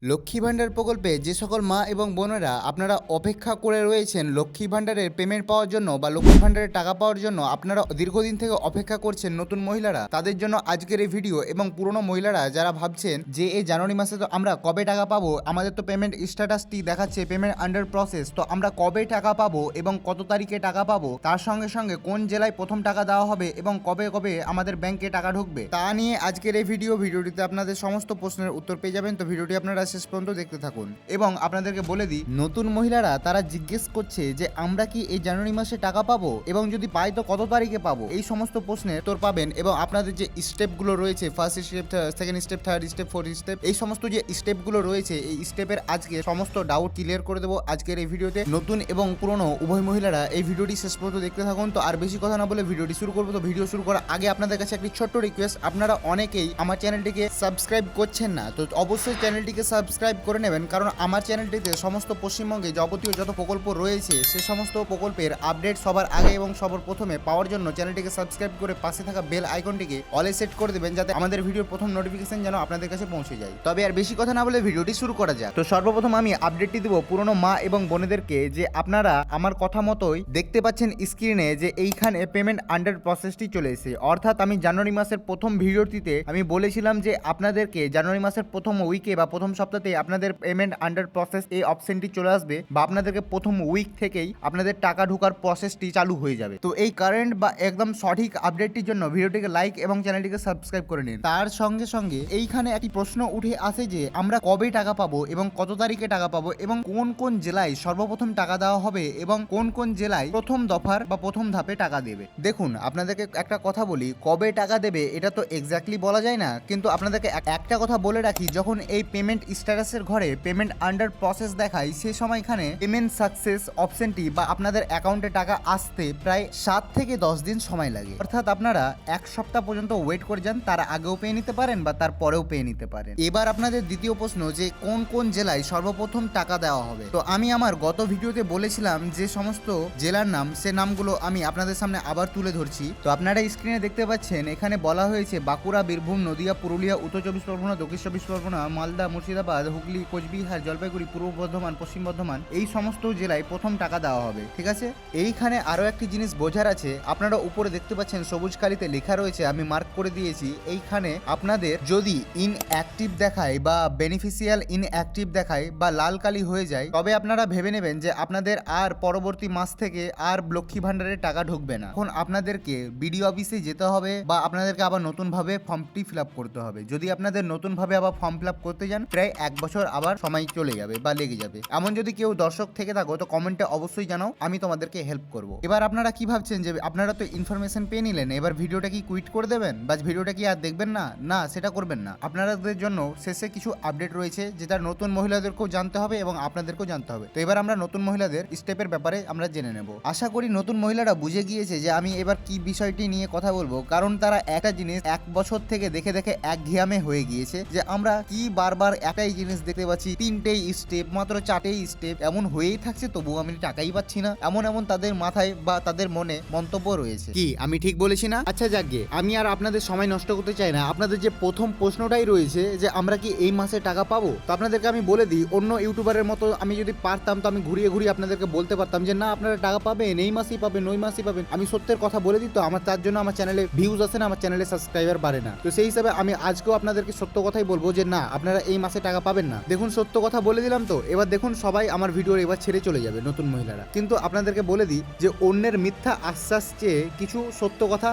লক্ষ্মী ভাণ্ডার প্রকল্পে যে সকল মা এবং বোনেরা আপনারা অপেক্ষা করে রয়েছেন লক্ষ্মী ভাণ্ডারের পেমেন্ট পাওয়ার জন্য বা লক্ষ্মী ভাণ্ডারের টাকা পাওয়ার জন্য আপনারা দীর্ঘদিন থেকে অপেক্ষা করছেন নতুন মহিলারা, তাদের জন্য আজকের এই ভিডিও। এবং পুরনো মহিলারা যারা ভাবছেন যে এই জানুয়ারি মাসে তো আমরা কবে টাকা পাবো, আমাদের তো পেমেন্ট স্ট্যাটাসটি দেখাচ্ছে পেমেন্ট আন্ডার প্রসেস, তো আমরা কবে টাকা পাবো এবং কত তারিখে টাকা পাবো, তার সঙ্গে সঙ্গে কোন জেলায় প্রথম টাকা দেওয়া হবে এবং কবে কবে আমাদের ব্যাংকে টাকা ঢুকবে, তা নিয়ে আজকের এই ভিডিওটিতে আপনাদের সমস্ত প্রশ্নের উত্তর পেয়ে যাবেন। তো ভিডিওটি আপনারা শেষ পর্যন্ত দেখতে থাকুন। এবং আপনাদেরকে বলে দিই, নতুন মহিলারা তারা জিজ্ঞেস করছে যে আমরা কি এই জানুয়ারি মাসে টাকা পাবো এবং যদি পাই তো কত তারিখে পাবো, এই সমস্ত প্রশ্নের উত্তর পাবেন। এবং আপনাদের যে স্টেপগুলো রয়েছে, first step, second step, third step, fourth step, এই সমস্ত যে স্টেপগুলো রয়েছে, এই স্টেপের আজকে সমস্ত ডাউট ক্লিয়ার করে দেবো আজকের এই ভিডিওতে। নতুন এবং পুরনো উভয় মহিলারা এই ভিডিওটি শেষ পর্যন্ত দেখতে থাকুন। তো আর বেশি কথা না বলে ভিডিওটি শুরু করবো। তো ভিডিও শুরু করার আগে আপনাদের কাছে একটি ছোট্ট রিকোয়েস্ট, আপনারা অনেকেই আমার চ্যানেলটিকে সাবস্ক্রাইব করছেন না, তো অবশ্যই চ্যানেলটিকে সাবস্ক্রাইব করে নেবেন, কারণ আমার চ্যানেলটিতে সমস্ত পশ্চিমবঙ্গে যাবতীয় যত প্রকল্প রয়েছে সে সমস্ত প্রকল্পের আপডেট সবার আগে এবং সবার প্রথমে পাওয়ার জন্য চ্যানেলটিকে সাবস্ক্রাইব করে পাশে থাকা বেল আইকনটিকে অলে সেট করে দেবেন, যাতে আমাদের ভিডিওর প্রথম নোটিফিকেশন যেন আপনাদের কাছে পৌঁছে যায়। তবে আর বেশি কথা না বলে ভিডিওটি শুরু করা যাক। তো সর্বপ্রথম আমি আপডেটটি দেবো পুরনো মা এবং বোনেদেরকে, যে আপনারা আমার কথা মতোই দেখতে পাচ্ছেন স্ক্রিনে যে এইখানে পেমেন্ট আন্ডার প্রসেসটি চলে এসেছে। অর্থাৎ আমি জানুয়ারি মাসের প্রথম ভিডিওটিতে আমি বলেছিলাম যে আপনাদেরকে জানুয়ারি মাসের প্রথম উইকে বা প্রথম সপ্তাহে আপনাদের পেমেন্ট আন্ডার প্রসেস এই অপশনটি চলে আসবে, বা আপনাদেরকে প্রথম উইক থেকেই আপনাদের টাকা ঢোকার প্রসেসটি চালু হয়ে যাবে। তো এই কারেন্ট বা একদম সঠিক আপডেটটির জন্য ভিডিওটিকে লাইক এবং চ্যানেলটিকে সাবস্ক্রাইব করে নিন। তার সঙ্গে সঙ্গে এইখানে একটি প্রশ্ন উঠে আসে যে আমরা কবে টাকা পাবো এবং কত তারিখে টাকা পাবো এবং কোন কোন জেলায় সর্বপ্রথম টাকা দেওয়া হবে এবং কোন কোন জেলায় প্রথম দফার বা প্রথম ধাপে টাকা দেবে। দেখুন, আপনাদেরকে একটা কথা বলি, কবে টাকা দেবে এটা তো এক্স্যাক্টলি বলা যায় না, কিন্তু আপনাদেরকে একটা কথা বলে রাখি, যখন এই পেমেন্ট স্ট্যাটাসের ঘরে পেমেন্ট আন্ডার প্রসেস দেখায় সেই সময় এখানে পেমেন্ট সাকসেস অপশনটি বা আপনাদের অ্যাকাউন্টে টাকা আসতে প্রায় 7 থেকে 10 দিন সময় লাগে। অর্থাৎ আপনারা এক সপ্তাহ পর্যন্ত ওয়েট করে যান, তার আগেও পেয়ে নিতে পারেন বা তার পরেও পেয়ে নিতে পারেন। এবার আপনাদের দ্বিতীয় প্রশ্ন, যে কোন কোন জেলায় সর্বপ্রথম টাকা দেওয়া হবে। তো আমি আমার গত ভিডিওতে বলেছিলাম যে সমস্ত জেলার নাম, সে নামগুলো আমি আপনাদের সামনে আবার তুলে ধরছি। তো আপনারা স্ক্রিনে দেখতে পাচ্ছেন, এখানে বলা হয়েছে বাঁকুড়া, বীরভূম, নদিয়া, পুরুলিয়া, উত্তর চব্বিশ পরগনা, দক্ষিণ চব্বিশ পরগনা, মালদা, মুর্শিদাবাদ, হুগলি, কোচবিহার, জলপাইগুড়ি, পূর্ব বর্ধমান, পশ্চিম বর্ধমান, এই সমস্ত জেলায় প্রথম টাকা দেওয়া হবে। ঠিক আছে, এইখানে আরো একটি জিনিস বোঝার আছে, আপনারা উপরে দেখতে পাচ্ছেন সবুজ কালিতে লেখা রয়েছে, আমি মার্ক করে দিয়েছি। এইখানে আপনাদের যদি ইনঅ্যাক্টিভ দেখায় বা বেনিফিশিয়াল ইনঅ্যাক্টিভ দেখায় বা লাল কালি হয়ে যায়, তবে আপনারা ভেবে নেবেন যে আপনাদের আর পরবর্তী মাস থেকে আর লক্ষ্মী ভান্ডারের টাকা ঢুকবে না। এখন আপনাদেরকে বিডিও অফিসে যেতে হবে বা আপনাদেরকে আবার নতুনভাবে ফর্মটি ফিল আপ করতে হবে। যদি আপনাদের নতুনভাবে আবার ফর্ম ফিল আপ করতে যান, প্রায় 1 বছর আবার সময় চলে যাবে বা লেগে যাবে। এমন যদি কেউ দর্শক থেকে থাকো তো কমেন্টে অবশ্যই জানাও, আমি তোমাদেরকে হেল্প করব। এবার আপনারা কি ভাবছেন যে আপনারা তো ইনফরমেশন পেয়ে নিলেন, এবার ভিডিওটা কি কুইট করে দেবেন বা ভিডিওটা কি আর দেখবেন না? না, সেটা করবেন না। আপনাদের জন্য শেষে কিছু আপডেট রয়েছে, যেটা নতুন মহিলাদেরকেও জানতে হবে এবং আপনাদেরকেও জানতে হবে। তো এবার আমরা নতুন মহিলাদের স্টেপের ব্যাপারে আমরা জেনে নেব। আশা করি নতুন মহিলারা বুঝে গিয়েছে যে আমি এবার কি বিষয়টি নিয়ে কথা বলবো, কারণ তারা একটা জিনিস 1 বছর থেকে দেখে দেখে একঘেয়ামে হয়ে গিয়েছে যে আমরা কি বারবার একটাই জিনিস দেখতে পাচ্ছি, 3টেই স্টেপ, মাত্র 4টেই স্টেপ, এমন হয়েই থাকছে, তবুও আমি টাকাই পাচ্ছি না। এমন তাদের মাথায় বা তাদের মনে মন্তব্য রয়েছে। কি আমি ঠিক বলেছি না? আচ্ছা যাকগে, আমি আর আপনাদের সময় নষ্ট করতে চাই না। আপনাদের যে প্রথম প্রশ্নটাই রয়েছে যে আমরা কি এই মাসে টাকা পাবো, তো আপনাদেরকে আমি বলে দিই, অন্য ইউটিউবারের মতো আমি যদি পারতাম তো আমি ঘুরিয়ে ঘুরিয়ে আপনাদেরকে বলতে পারতাম যে না আপনারা টাকা পাবেন, এই মাসেই পাবেন, ওই মাসেই পাবেন। আমি সত্যের কথা বলে দিই, তো আমার তার জন্য আমার চ্যানেলে ভিউজ আসে না, আমার চ্যানেলে সাবস্ক্রাইবার বাড়ে না। তো সেই হিসাবে আমি আজকেও আপনাদেরকে সত্য কথাই বলবো যে না, আপনারা এই মাসে টাকা পাবেন না। দেখুন, সত্য কথা বলে দিলাম। তো এবার দেখুন, সবাই আমার ভিডিও এবার ছেড়ে চলে যাবে নতুন মহিলারা, কিন্তু আপনাদেরকে বলে দিই যে অন্যের মিথ্যা আশ্বাস চেয়ে কিছু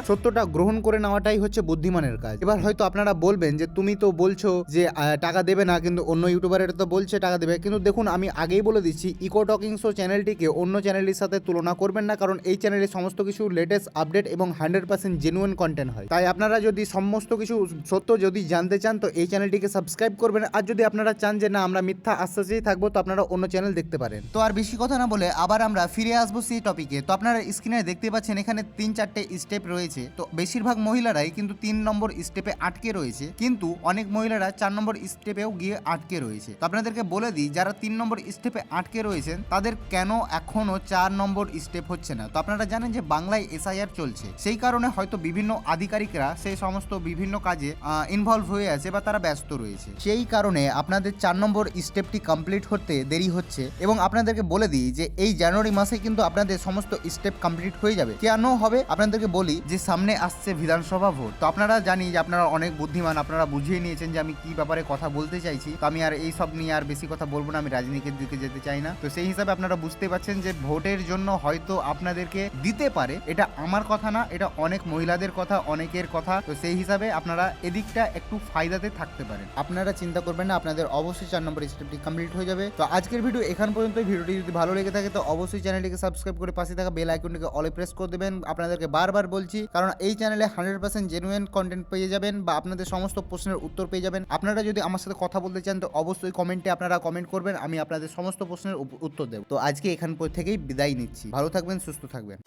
সত্যটা গ্রহণ করে নেওয়াটাই হচ্ছে বুদ্ধিমানের কাজ। এবার হয়তো আপনারা বলবেন যে তুমি তো বলছো যে টাকা দেবে না, কিন্তু অন্য ইউটিউবারের তো বলছে টাকা দেবে। কিন্তু দেখুন, আমি আগেই বলে দিচ্ছি, ইকো টকিং শো চ্যানেলটিকে অন্য চ্যানেলের সাথে তুলনা করবেন না, কারণ এই চ্যানেলে সমস্ত কিছু লেটেস্ট আপডেট এবং 100% জেনুইন কন্টেন্ট হয়। তাই আপনারা যদি সমস্ত কিছু সত্য যদি জানতে চান তো এই চ্যানেলটিকে সাবস্ক্রাইব করবেন। আর যদি আপনারা চান যে না আমরা মিথ্যা আশ্বাসেই থাকবো, তো আপনারা অন্য চ্যানেল দেখতে পারেন। তো আর বেশি কথা না বলে আবার আমরা ফিরে আসবো সেই টপিকে। তো আপনারা স্ক্রিনে দেখতে পাচ্ছেন এখানে 3-4টে স্টেপ রয়েছে। তো বেশিরভাগ মহিলারাই কিন্তু 3 নম্বর স্টেপে আটকে রয়েছে, কিন্তু অনেক মহিলারা 4 নম্বর স্টেপেও গিয়ে আটকে রয়েছে। তো আপনাদেরকে বলে দিই, যারা 3 নম্বর স্টেপে আটকে রয়েছেন তাদের কেন এখনো 4 নম্বর স্টেপ হচ্ছে না। তো আপনারা জানেন যে বাংলায় SIR চলছে, সেই কারণে হয়তো বিভিন্ন আধিকারিকরা সেই সমস্ত বিভিন্ন কাজে ইনভলভ হয়ে আছে বা তারা ব্যস্ত রয়েছে। সেই কারণে আপনাদের 4 নম্বর স্টেপটি কমপ্লিট হতে দেরি হচ্ছে এবং আপনাদেরকে বলে দিই যে এই জানুয়ারি মাসে কিন্তু আপনাদের সমস্ত স্টেপ কমপ্লিট হয়ে যাবে। কেন হবে আপনাদেরকে বলি, যে সামনে আসছে বিধানসভা ভোট। তো আপনারা জানি যে আপনারা অনেক বুদ্ধিমান, আপনারা বুঝিয়ে নিয়েছেন যে আমি কি ব্যাপারে কথা বলতে চাইছি। তো আমি আর এই সব নিয়ে আর বেশি কথা বলবো না, আমি রাজনীতির দিকে যেতে চাই না। তো সেই হিসাবে আপনারা বুঝতে পারছেন যে ভোটের জন্য হয়তো আপনাদেরকে দিতে পারে, এটা আমার কথা না, এটা অনেক মহিলাদের কথা, অনেকের কথা। তো সেই হিসাবে আপনারা এদিকটা একটু ফায়দাতে থাকতে পারেন। আপনারা চিন্তা করবেন না, আপনাদের অবশ্যই 4 নম্বর স্টেপটি কমপ্লিট হয়ে যাবে। তো আজকের ভিডিও এখান পর্যন্ত। ভিডিওটি যদি ভালো লেগে থাকে তো অবশ্যই চ্যানেলটিকে সাবস্ক্রাইব করে পাশে থাকা বেল আইকনটিকে অলে প্রেস করে দেবেন। আপনাদেরকে বারবার বলছি, কারণ এই চ্যানেলে 100% জেনুইন কন্টেন্ট পেয়ে যাবেন বা আপনাদের সমস্ত প্রশ্নের উত্তর পেয়ে যাবেন। আপনারা যদি আমার সাথে কথা বলতে চান তো অবশ্যই কমেন্টে আপনারা কমেন্ট করবেন, আমি আপনাদের সমস্ত প্রশ্নের উত্তর দেব। তো আজকে এখান থেকেই বিদায় নিচ্ছি। ভালো থাকবেন, সুস্থ থাকবেন।